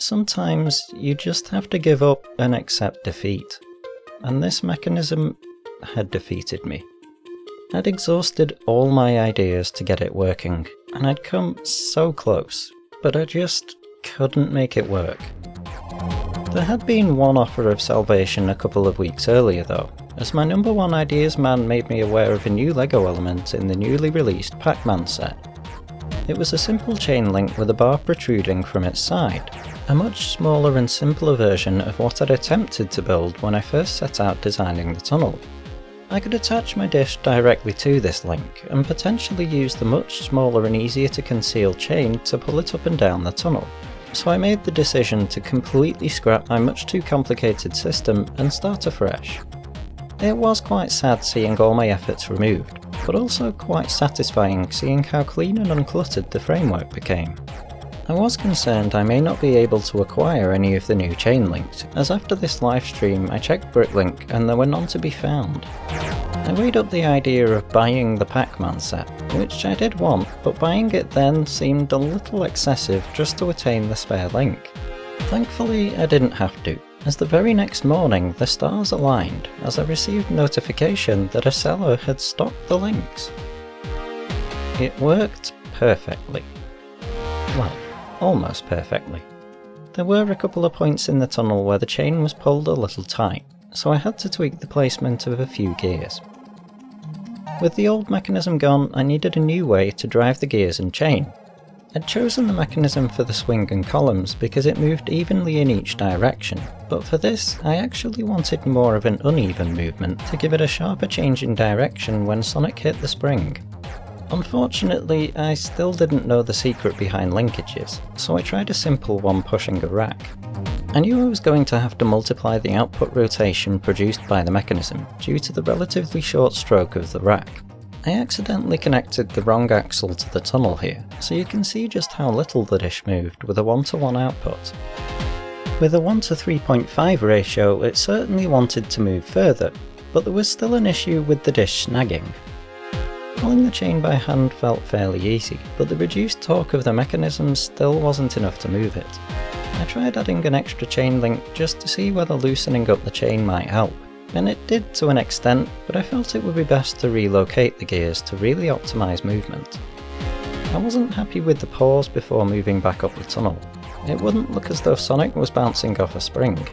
Sometimes you just have to give up and accept defeat, and this mechanism had defeated me. I'd exhausted all my ideas to get it working, and I'd come so close, but I just couldn't make it work. There had been one offer of salvation a couple of weeks earlier though, as my number one ideas man made me aware of a new Lego element in the newly released Pac-Man set. It was a simple chain link with a bar protruding from its side, a much smaller and simpler version of what I'd attempted to build when I first set out designing the tunnel. I could attach my dish directly to this link, and potentially use the much smaller and easier to conceal chain to pull it up and down the tunnel. So I made the decision to completely scrap my much too complicated system and start afresh. It was quite sad seeing all my efforts removed, but also quite satisfying seeing how clean and uncluttered the framework became. I was concerned I may not be able to acquire any of the new chain links, as after this livestream I checked Bricklink and there were none to be found. I weighed up the idea of buying the Pac-Man set, which I did want, but buying it then seemed a little excessive just to attain the spare link. Thankfully I didn't have to, as the very next morning the stars aligned as I received notification that a seller had stocked the links. It worked perfectly. Well, almost perfectly. There were a couple of points in the tunnel where the chain was pulled a little tight, so I had to tweak the placement of a few gears. With the old mechanism gone, I needed a new way to drive the gears and chain. I'd chosen the mechanism for the swing and columns because it moved evenly in each direction, but for this I actually wanted more of an uneven movement to give it a sharper change in direction when Sonic hit the spring. Unfortunately, I still didn't know the secret behind linkages, so I tried a simple one pushing a rack. I knew I was going to have to multiply the output rotation produced by the mechanism due to the relatively short stroke of the rack. I accidentally connected the wrong axle to the tunnel here, so you can see just how little the dish moved with a 1:1 output. With a 1:3.5 ratio, it certainly wanted to move further, but there was still an issue with the dish snagging. Pulling the chain by hand felt fairly easy, but the reduced torque of the mechanism still wasn't enough to move it. I tried adding an extra chain link just to see whether loosening up the chain might help, and it did to an extent, but I felt it would be best to relocate the gears to really optimise movement. I wasn't happy with the pause before moving back up the tunnel. It wouldn't look as though Sonic was bouncing off a spring.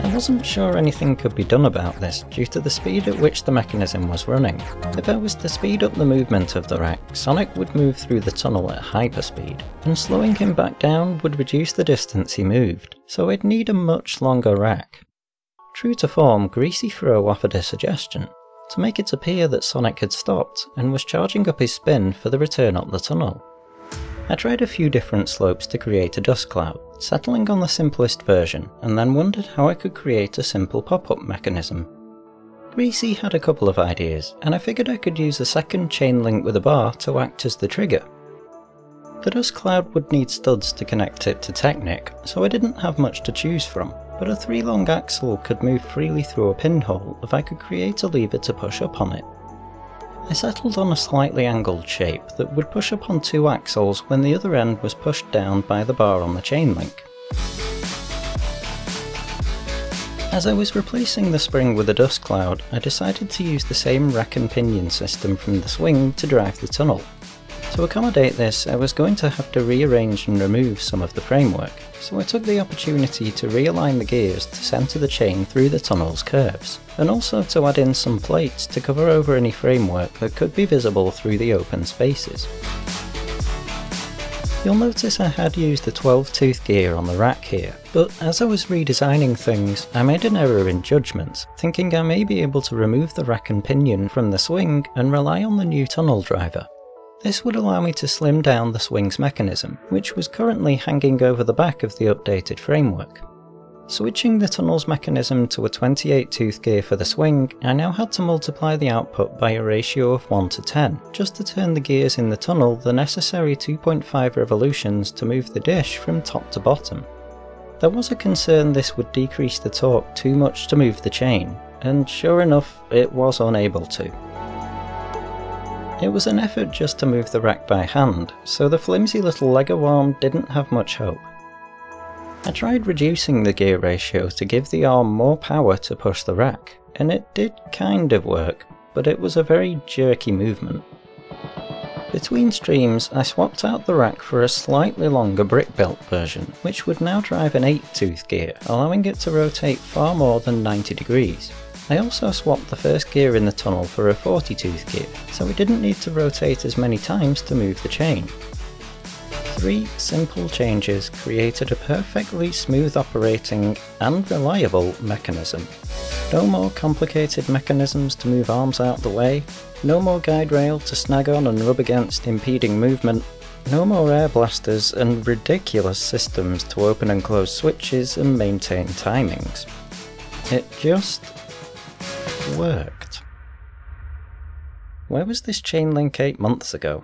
I wasn't sure anything could be done about this due to the speed at which the mechanism was running. If I was to speed up the movement of the rack, Sonic would move through the tunnel at hyperspeed, and slowing him back down would reduce the distance he moved, so I'd need a much longer rack. True to form, Greasy Throw offered a suggestion, to make it appear that Sonic had stopped and was charging up his spin for the return up the tunnel. I tried a few different slopes to create a dust cloud, settling on the simplest version, and then wondered how I could create a simple pop-up mechanism. Greasy had a couple of ideas, and I figured I could use a second chain link with a bar to act as the trigger. The dust cloud would need studs to connect it to Technic, so I didn't have much to choose from, but a 3-long axle could move freely through a pinhole if I could create a lever to push up on it. I settled on a slightly angled shape that would push up on 2 axles when the other end was pushed down by the bar on the chain link. As I was replacing the spring with a dust cloud, I decided to use the same rack and pinion system from the swing to drive the tunnel. To accommodate this, I was going to have to rearrange and remove some of the framework, so I took the opportunity to realign the gears to centre the chain through the tunnel's curves, and also to add in some plates to cover over any framework that could be visible through the open spaces. You'll notice I had used a 12-tooth gear on the rack here, but as I was redesigning things, I made an error in judgment, thinking I may be able to remove the rack and pinion from the swing and rely on the new tunnel driver. This would allow me to slim down the swing's mechanism, which was currently hanging over the back of the updated framework. Switching the tunnel's mechanism to a 28-tooth gear for the swing, I now had to multiply the output by a ratio of 1:10, just to turn the gears in the tunnel the necessary 2.5 revolutions to move the dish from top to bottom. There was a concern this would decrease the torque too much to move the chain, and sure enough, it was unable to. It was an effort just to move the rack by hand, so the flimsy little Lego arm didn't have much hope. I tried reducing the gear ratio to give the arm more power to push the rack, and it did kind of work, but it was a very jerky movement. Between streams, I swapped out the rack for a slightly longer brick-built version, which would now drive an 8-tooth gear, allowing it to rotate far more than 90 degrees. I also swapped the first gear in the tunnel for a 40-tooth gear, so we didn't need to rotate as many times to move the chain. 3 simple changes created a perfectly smooth operating and reliable mechanism. No more complicated mechanisms to move arms out the way, no more guide rail to snag on and rub against impeding movement, no more air blasters and ridiculous systems to open and close switches and maintain timings. It just worked. Where was this chain link 8 months ago?